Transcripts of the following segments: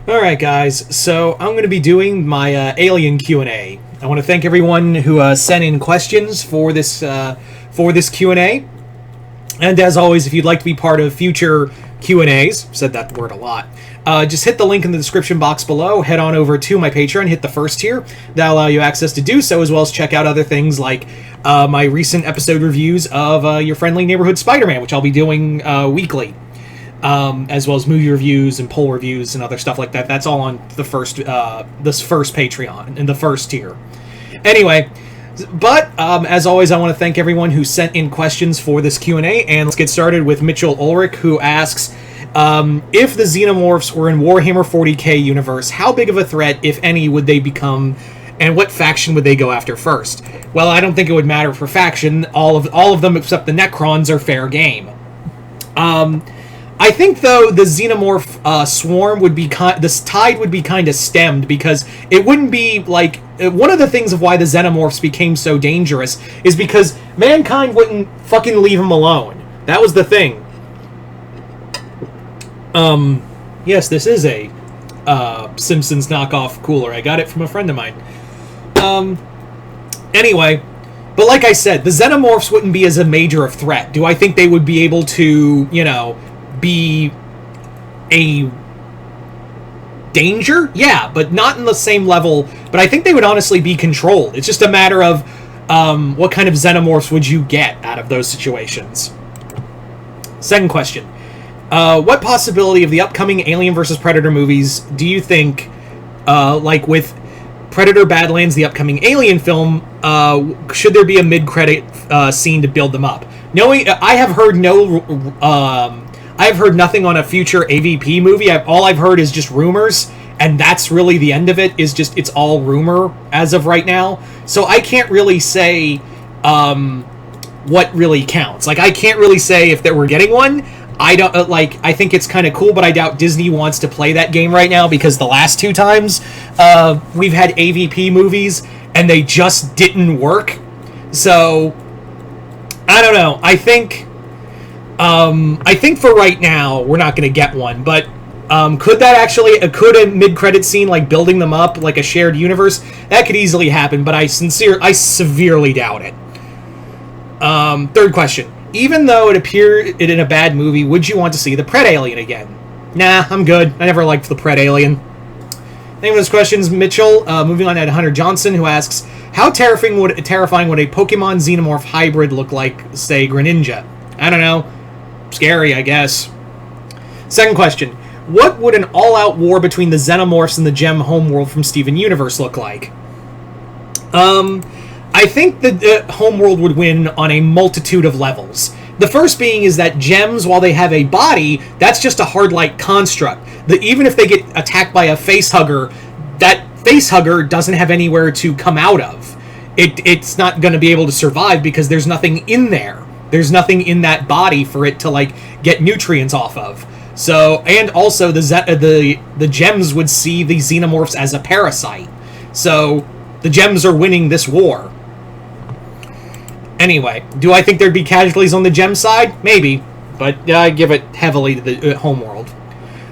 Alright guys, so I'm going to be doing my Alien Q&A. I want to thank everyone who sent in questions for this Q&A. And as always, if you'd like to be part of future Q&As, said that word a lot, just hit the link in the description box below, head on over to my Patreon, hit the first tier. That'll allow you access to do so, as well as check out other things like my recent episode reviews of Your Friendly Neighborhood Spider-Man, which I'll be doing weekly. As well as movie reviews and poll reviews and other stuff like that. That's all on the this first Patreon in the first tier. Anyway, but as always, I want to thank everyone who sent in questions for this Q&A, and let's get started with Mitchell Ulrich, who asks, if the Xenomorphs were in Warhammer 40k universe, how big of a threat, if any, would they become, and what faction would they go after first? Well, I don't think it would matter for faction. All of them except the Necrons are fair game. I think, though, the Xenomorph swarm would be this tide would be kind of stemmed, because it wouldn't be like one of the things of why the Xenomorphs became so dangerous is because mankind wouldn't fucking leave them alone. That was the thing. Yes, this is a Simpsons knockoff cooler. I got it from a friend of mine. Anyway, but like I said, the Xenomorphs wouldn't be as a major of threat. Do I think they would be able to, you know, be a danger? Yeah, but not in the same level. But I think they would honestly be controlled. It's just a matter of what kind of Xenomorphs would you get out of those situations. Second question. What possibility of the upcoming Alien vs. Predator movies do you think, like with Predator Badlands, the upcoming Alien film, should there be a mid-credit scene to build them up? Knowing, I have heard I've heard nothing on a future AVP movie. All I've heard is just rumors, and that's really the end of it. It's all rumor as of right now. So I can't really say what really counts. Like, I can't really say if we're getting one. I don't I think it's kind of cool, but I doubt Disney wants to play that game right now, because the last two times we've had AVP movies and they just didn't work. So I don't know. I think for right now we're not going to get one, but could a mid-credit scene, like building them up like a shared universe, that could easily happen, but I severely doubt it. Third question. Even though it appeared in a bad movie, would you want to see the Pred Alien again? Nah, I'm good. I never liked the Pred Alien. Thank you for those questions, Mitchell. Moving on to Hunter Johnson, who asks, how terrifying would a Pokemon Xenomorph hybrid look like, say, Greninja? I don't know. Scary, I guess. Second question. What would an all-out war between the Xenomorphs and the Gem homeworld from Steven Universe look like? I think the homeworld would win on a multitude of levels. The first being is that gems, while they have a body, that's just a hard-like construct. Even if they get attacked by a facehugger, that facehugger doesn't have anywhere to come out of. It's not going to be able to survive because there's nothing in there. There's nothing in that body for it to, like, get nutrients off of. So, and also the gems would see the Xenomorphs as a parasite. So, the gems are winning this war. Anyway, do I think there'd be casualties on the gem side? Maybe, but I give it heavily to the homeworld.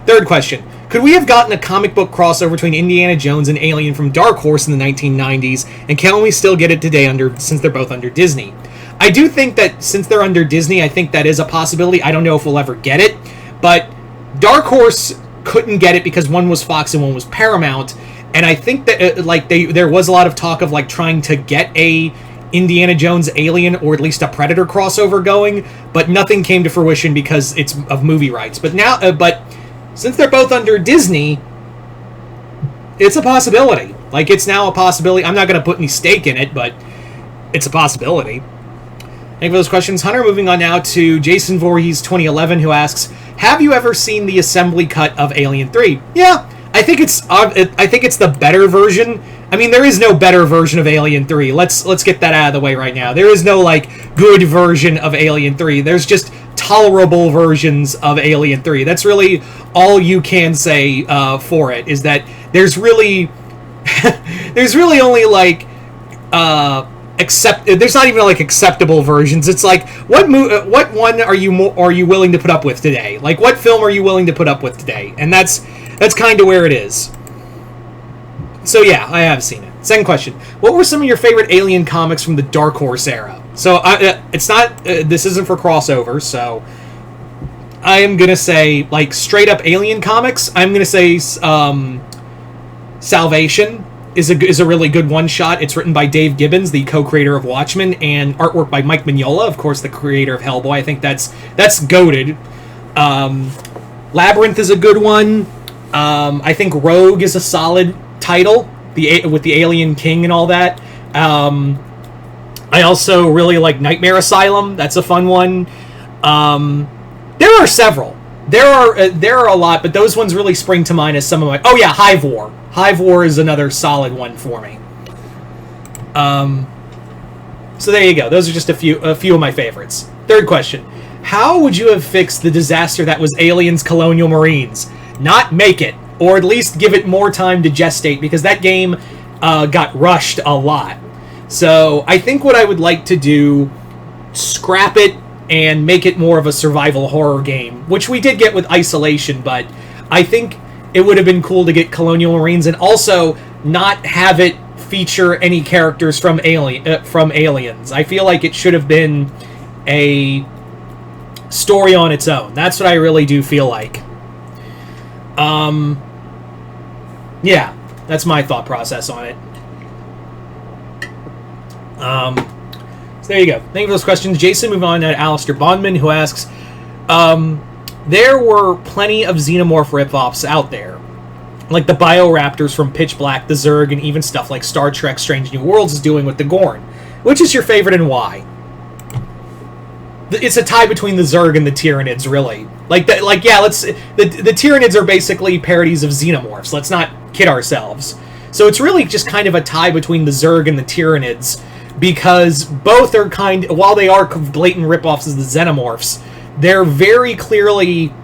Third question. Could we have gotten a comic book crossover between Indiana Jones and Alien from Dark Horse in the 1990s, and can we still get it today since they're both under Disney? I do think that since they're under Disney, I think that is a possibility. I don't know if we'll ever get it, but Dark Horse couldn't get it because one was Fox and one was Paramount, and I think that there was a lot of talk of like trying to get a Indiana Jones Alien or at least a Predator crossover going, but nothing came to fruition because it's of movie rights. But now, since they're both under Disney, it's a possibility. Like, it's now a possibility. I'm not going to put any stake in it, but it's a possibility. Thank you for those questions, Hunter. Moving on now to Jason Voorhees 2011, who asks, have you ever seen the assembly cut of Alien 3? Yeah, I think it's the better version. I mean, there is no better version of Alien 3. Let's get that out of the way right now. There is no, like, good version of Alien 3. There's just tolerable versions of Alien 3. That's really all you can say for it, is that there's really only, like, there's not even, like, acceptable versions. It's like, what one are you willing to put up with today? Like, what film are you willing to put up with today? And that's That's kind of where it is. So yeah, I have seen it. Second question: what were some of your favorite Alien comics from the Dark Horse era? So it's not. This isn't for crossover. So I am gonna say like straight up Alien comics. I'm gonna say Salvation is a really good one shot. It's written by Dave Gibbons, the co-creator of Watchmen, and artwork by Mike Mignola, of course, the creator of Hellboy. I think that's goated. Labyrinth is a good one. I think Rogue is a solid title, with the Alien King and all that. I also really like Nightmare Asylum. That's a fun one. There are several. There are a lot, but those ones really spring to mind as some of my... Oh yeah, Hive War. Hive War is another solid one for me. So there you go. Those are just a few of my favorites. Third question: how would you have fixed the disaster that was Aliens Colonial Marines? Not make it, or at least give it more time to gestate, because that game got rushed a lot. So I think what I would like to do, scrap it and make it more of a survival horror game, which we did get with Isolation, but I think it would have been cool to get Colonial Marines and also not have it feature any characters from Aliens. I feel like it should have been a story on its own. That's what I really do feel like. Yeah, that's my thought process on it. So there you go. Thank you for those questions. Jason, moving on to Alistair Bondman, who asks, there were plenty of Xenomorph ripoffs out there, like the Bioraptors from Pitch Black, the Zerg, and even stuff like Star Trek Strange New Worlds is doing with the Gorn. Which is your favorite and why? It's a tie between the Zerg and the Tyranids, really. The Tyranids are basically parodies of Xenomorphs. Let's not kid ourselves. So it's really just kind of a tie between the Zerg and the Tyranids, because both are while they are blatant ripoffs of the Xenomorphs, they're very clearly,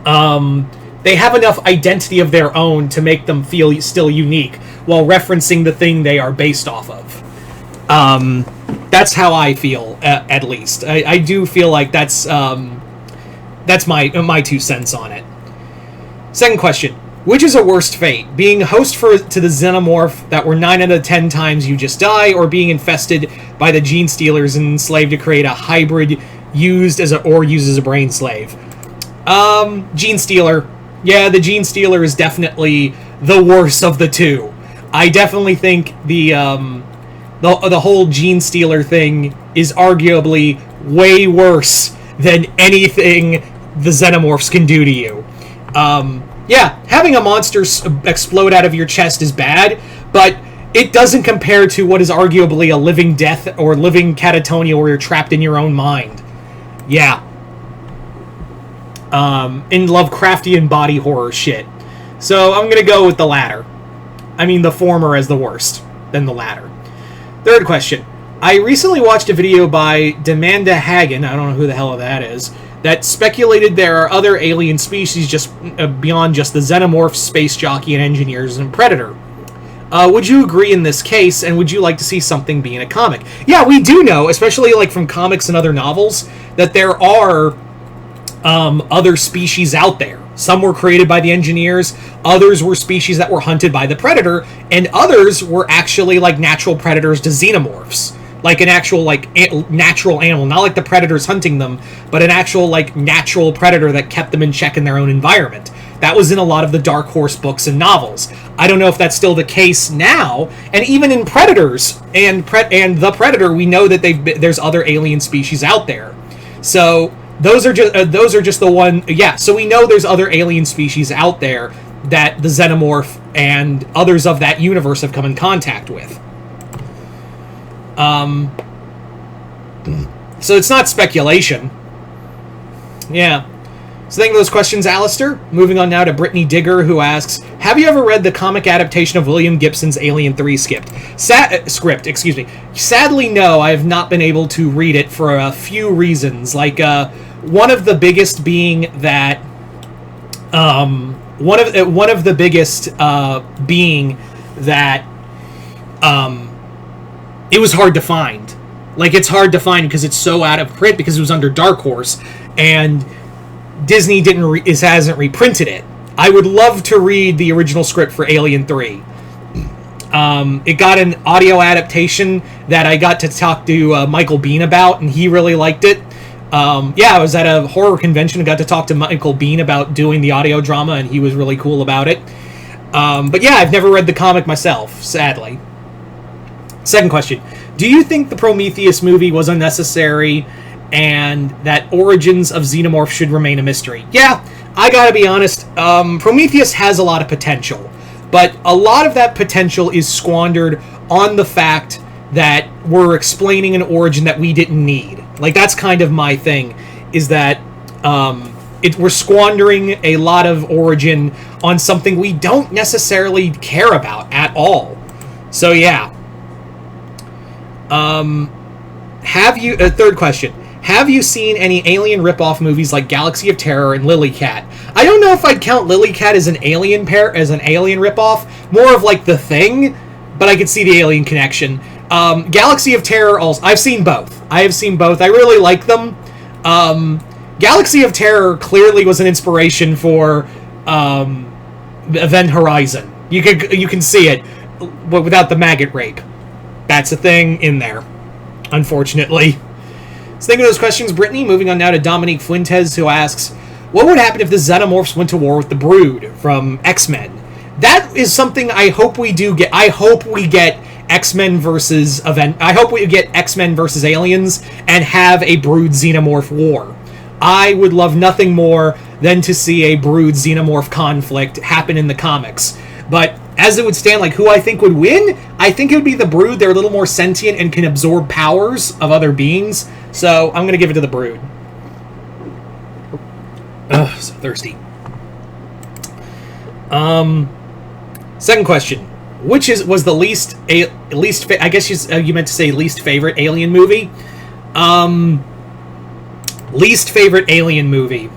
they have enough identity of their own to make them feel still unique, while referencing the thing they are based off of. That's how I feel, at least. I do feel like that's my 2 cents on it. Second question: which is a worst fate? Being host to the Xenomorph that were 9 out of 10 times you just die, or being infested by the Gene Stealers and enslaved to create a hybrid used as a brain slave? Gene Stealer. Yeah, the Gene Stealer is definitely the worst of the two. I definitely think the whole Gene Stealer thing is arguably way worse than anything the Xenomorphs can do to you. Yeah, having a monster explode out of your chest is bad, but it doesn't compare to what is arguably a living death or living catatonia where you're trapped in your own mind. Yeah. In Lovecraftian body horror shit. So I'm gonna go with the latter. I mean the former as the worst, then the latter. Third question: I recently watched a video by Demanda Hagen, I don't know who the hell that is, that speculated there are other alien species just beyond just the Xenomorphs, Space Jockey, and Engineers, and Predator. Would you agree in this case, and would you like to see something be in a comic? Yeah, we do know, especially like from comics and other novels, that there are other species out there. Some were created by the Engineers, others were species that were hunted by the Predator, and others were actually like natural predators to Xenomorphs. Like an actual, natural animal. Not like the Predators hunting them, but an actual, natural predator that kept them in check in their own environment. That was in a lot of the Dark Horse books and novels. I don't know if that's still the case now. And even in Predators and the Predator, we know that there's other alien species out there. So those are just the one. Yeah. So we know there's other alien species out there that the Xenomorph and others of that universe have come in contact with. So it's not speculation. Yeah. So thank you for those questions, Alistair. Moving on now to Brittany Digger, who asks, have you ever read the comic adaptation of William Gibson's Alien 3 script? Sadly, no, I have not been able to read it for a few reasons. One of the biggest being that... One of the biggest being that... it was hard to find. It's hard to find because it's so out of print because it was under Dark Horse, and Disney hasn't reprinted it. I would love to read the original script for Alien 3. It got an audio adaptation that I got to talk to Michael Biehn about, and he really liked it. I was at a horror convention and got to talk to Michael Biehn about doing the audio drama, and he was really cool about it. But yeah, I've never read the comic myself, sadly. Second question. Do you think the Prometheus movie was unnecessary and that origins of Xenomorph should remain a mystery? Yeah, I gotta be honest, Prometheus has a lot of potential, but a lot of that potential is squandered on the fact that we're explaining an origin that we didn't need. Like, that's kind of my thing, is that we're squandering a lot of origin on something we don't necessarily care about at all. So, yeah. Third question. Have you seen any Alien ripoff movies like Galaxy of Terror and Lily Cat? I don't know if I'd count Lily Cat as an Alien ripoff, more of like The Thing, but I could see the Alien connection. Galaxy of Terror, also, I've seen both. I really like them. Galaxy of Terror clearly was an inspiration for Event Horizon. You can see it, but without the maggot rape. That's a thing in there, unfortunately. So think of those questions, Brittany. Moving on now to Dominique Fuentes, who asks, what would happen if the Xenomorphs went to war with the Brood from X-Men? That is something I hope we do get. I hope we get X-Men versus X-Men versus Aliens and have a Brood Xenomorph war. I would love nothing more than to see a Brood Xenomorph conflict happen in the comics. But as it would stand, like, who I think would win, I think it would be the Brood. They're a little more sentient and can absorb powers of other beings. So I'm going to give it to the Brood. Ugh, so thirsty. Second question. Which was the least I guess you meant to say least favorite Alien movie? Least favorite Alien movie.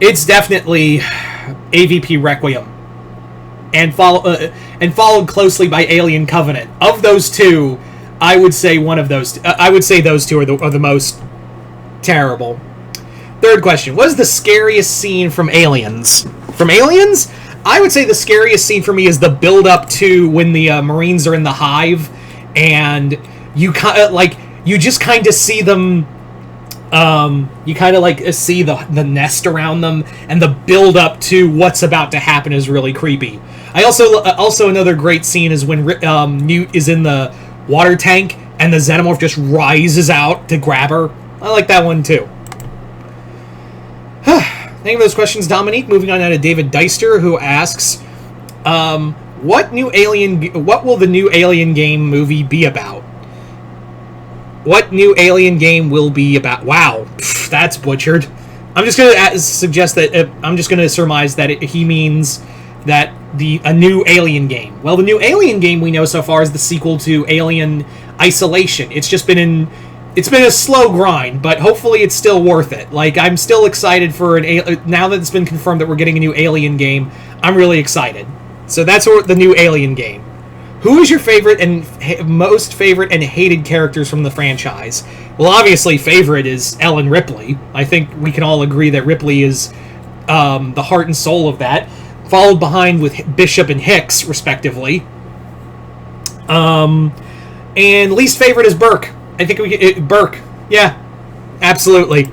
It's definitely AVP Requiem, and followed closely by Alien Covenant. Of those two, I would say those two are the most terrible. Third question: what is the scariest scene from Aliens? From Aliens, I would say the scariest scene for me is the build up to when the Marines are in the hive, and you just kind of see them. You kind of see the nest around them, and the build up to what's about to happen is really creepy. I also another great scene is when Newt is in the water tank and the Xenomorph just rises out to grab her. I like that one too. Thank you for those questions, Dominique. Moving on now to David Deister, who asks, what will the new Alien game movie be about? What new Alien game will be about? Wow, that's butchered. I'm just going to suggest that I'm just going to surmise that he means that a new Alien game. Well, the new Alien game we know so far is the sequel to Alien Isolation. It's been a slow grind, but hopefully it's still worth it. Like, I'm still excited for now that it's been confirmed that we're getting a new Alien game. I'm really excited. So that's the new Alien game. Who is your favorite and most favorite and hated characters from the franchise? Well, obviously, favorite is Ellen Ripley. I think we can all agree that Ripley is the heart and soul of that. Followed behind with Bishop and Hicks, respectively. And least favorite is Burke. I think Burke. Yeah, absolutely.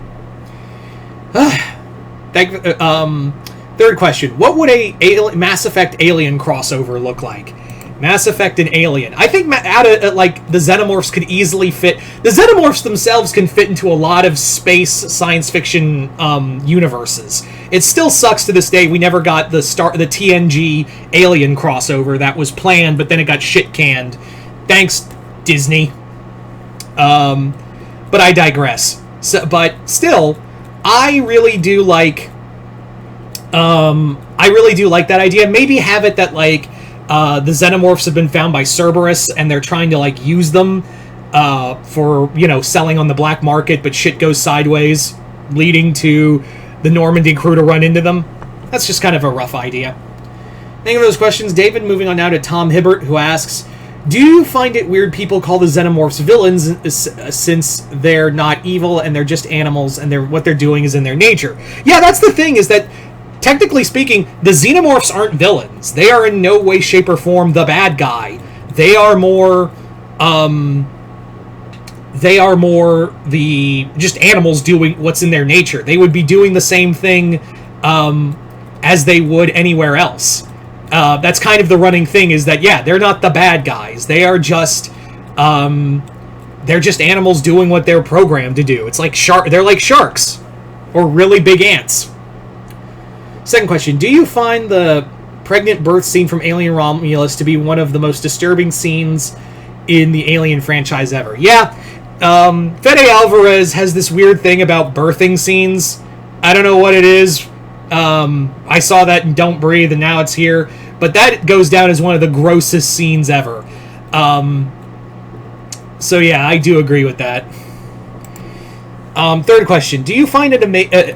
Third question. What would a Mass Effect Alien crossover look like? Mass Effect and Alien. I think the Xenomorphs could easily fit. The Xenomorphs themselves can fit into a lot of space science fiction universes. It still sucks to this day we never got the TNG Alien crossover that was planned, but then it got shit canned. Thanks, Disney. But I digress. But still, I really do like that idea. Maybe have it that the Xenomorphs have been found by Cerberus, and they're trying to use them for selling on the black market, but shit goes sideways, leading to the Normandy crew to run into them. That's just kind of a rough idea. Thank you for those questions, David. Moving on now to Tom Hibbert, who asks, Do you find it weird people call the Xenomorphs villains since they're not evil and they're just animals and what they're doing is in their nature? Yeah, that's the thing, is that technically speaking, the Xenomorphs aren't villains. They are in no way, shape, or form the bad guy. They are more the just animals doing what's in their nature. They would be doing the same thing as they would anywhere else. That's kind of the running thing, is that, yeah, they're not the bad guys. They are just they're just animals doing what they're programmed to do. It's like they're like sharks or really big ants. Second question, do you find the pregnant birth scene from Alien Romulus to be one of the most disturbing scenes in the Alien franchise ever? Yeah. Fede Alvarez has this weird thing about birthing scenes. I don't know what it is. I saw that in Don't Breathe, and now it's here. But that goes down as one of the grossest scenes ever. So yeah, I do agree with that. Third question. Do you find it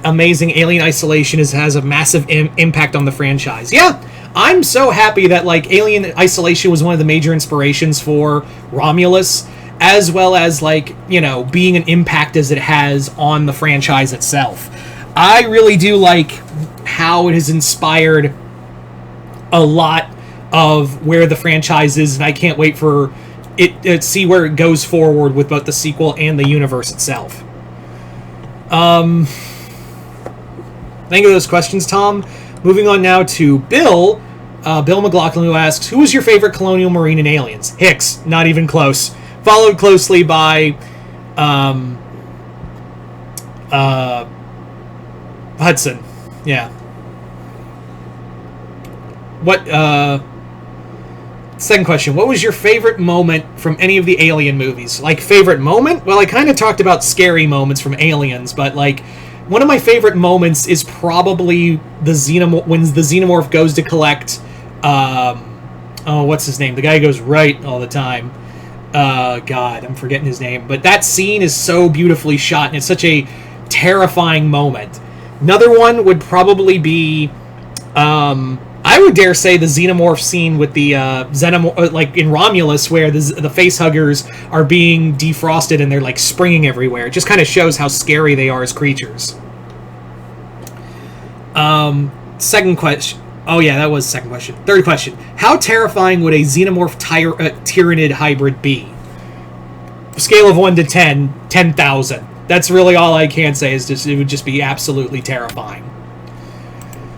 amazing Alien Isolation has a massive impact on the franchise? Yeah, I'm so happy that Alien Isolation was one of the major inspirations for Romulus, as well as being an impact as it has on the franchise itself. I really do like how it has inspired a lot of where the franchise is, and I can't wait for it to see where it goes forward with both the sequel and the universe itself. Thank you for those questions, Tom. Moving on now to Bill McLaughlin, who asks, who was your favorite Colonial Marine in Aliens? Hicks, not even close. Followed closely by Hudson. Yeah. Second question, what was your favorite moment from any of the Alien movies? Favorite moment? Well, I kind of talked about scary moments from Aliens, but one of my favorite moments is probably when the Xenomorph goes to collect what's his name? The guy who goes right all the time. God, I'm forgetting his name. But that scene is so beautifully shot, and it's such a terrifying moment. Another one would probably be I would dare say the Xenomorph scene with the Xenomorph, in Romulus, where the facehuggers are being defrosted and they're springing everywhere. It just kind of shows how scary they are as creatures. Second question. Oh yeah, that was the second question. Third question. How terrifying would a Xenomorph Tyranid hybrid be? Scale of 1 to 10, 10,000. That's really all I can say, is it would just be absolutely terrifying.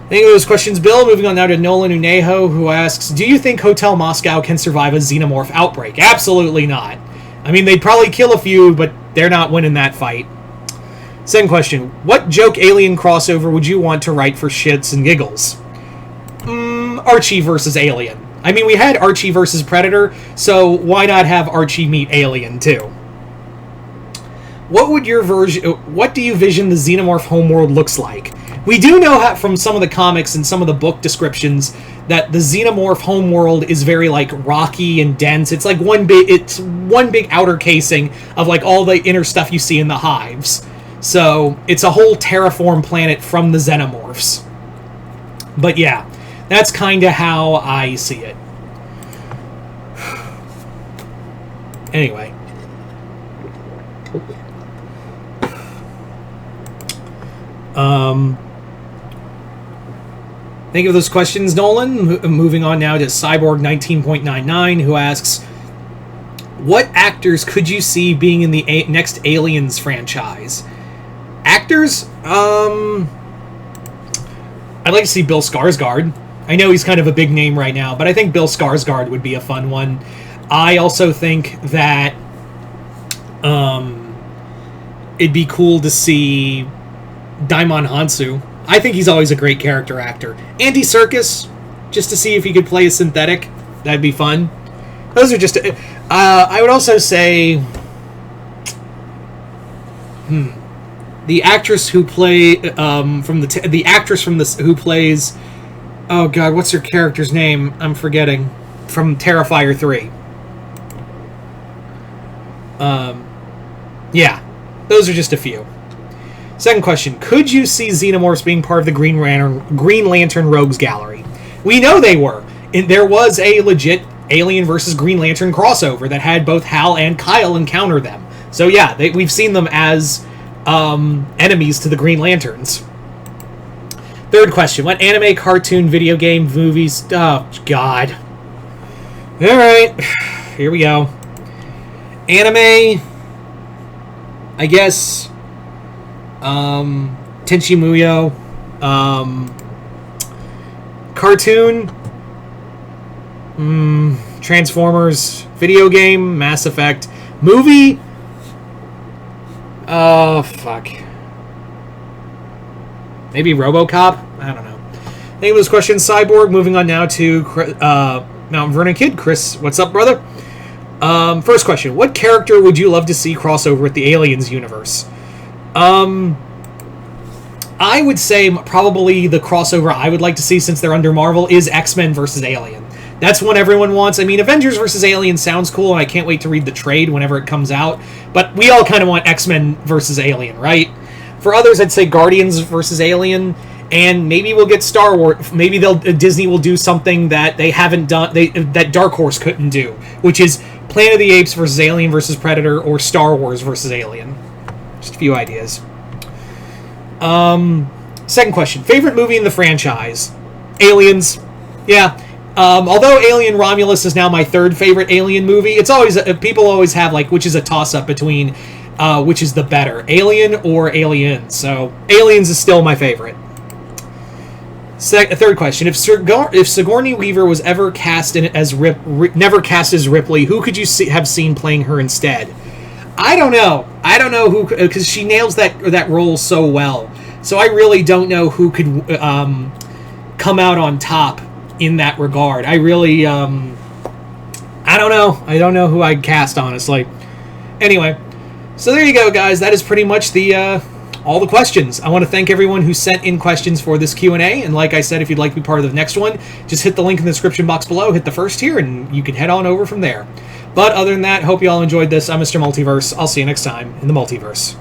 Thank you for those questions, Bill. Moving on now to Nolan Unejo, who asks, do you think Hotel Moscow can survive a Xenomorph outbreak? Absolutely not. I mean, they'd probably kill a few, but they're not winning that fight. Second question, what joke Alien crossover would you want to write for shits and giggles? Archie versus Alien. I mean, we had Archie versus Predator, so why not have Archie meet Alien, too? What do you vision the Xenomorph homeworld looks like? We do know from some of the comics and some of the book descriptions that the Xenomorph homeworld is very rocky and dense. It's one big outer casing of all the inner stuff you see in the hives. So it's a whole terraform planet from the Xenomorphs. But yeah, that's kind of how I see it. Anyway. Thank you for those questions, Nolan. Moving on now to Cyborg 19.99, who asks, what actors could you see being in the next Aliens franchise? Actors? I'd like to see Bill Skarsgård. I know he's kind of a big name right now, but I think Bill Skarsgård would be a fun one. I also think that it'd be cool to see Daimon Hansu. I think he's always a great character actor. Andy Serkis, just to see if he could play a synthetic. That'd be fun. Those are just... I would also say... The actress who play... the actress who plays... Oh god, what's her character's name? I'm forgetting. From Terrifier 3. Yeah. Those are just a few. Second question. Could you see Xenomorphs being part of the Green Lantern Rogues Gallery? We know they were. There was a legit Alien versus Green Lantern crossover that had both Hal and Kyle encounter them. So yeah, we've seen them as enemies to the Green Lanterns. Third question. What anime, cartoon, video game, movies... Oh, God. Alright. Here we go. Anime... I guess... Tenchi Muyo. Cartoon... Transformers. Video game, Mass Effect. Movie... Oh, fuck. Maybe RoboCop? I don't know. Thank you for this question, Cyborg. Moving on now to Mount Vernon Kid. Chris, what's up, brother? First question. What character would you love to see crossover with the Aliens universe? I would say probably the crossover I would like to see, since they're under Marvel, is X-Men versus Alien. That's one everyone wants. I mean, Avengers versus Alien sounds cool, and I can't wait to read the trade whenever it comes out. But we all kind of want X-Men versus Alien, right? For others, I'd say Guardians versus Alien, and maybe we'll get Star Wars. Maybe Disney will do something that they haven't done, that Dark Horse couldn't do, which is Planet of the Apes versus Alien versus Predator, or Star Wars versus Alien. Just a few ideas. Second question. Favorite movie in the franchise? Aliens. Yeah. Although Alien Romulus is now my third favorite Alien movie, it's always people always have which is a toss-up between which is the better, Alien or Aliens. So Aliens is still my favorite. Third question: If Sigourney Weaver was ever cast never cast as Ripley, who could you have seen playing her instead? I don't know. I don't know who, because she nails that role so well. So I really don't know who could come out on top in that regard. I really I don't know. I don't know who I'd cast, honestly. Anyway. So there you go, guys. That is pretty much all the questions. I want to thank everyone who sent in questions for this Q&A, and like I said, if you'd like to be part of the next one, just hit the link in the description box below, hit the first tier, and you can head on over from there. But other than that, hope you all enjoyed this. I'm Mr. Multiverse. I'll see you next time in the Multiverse.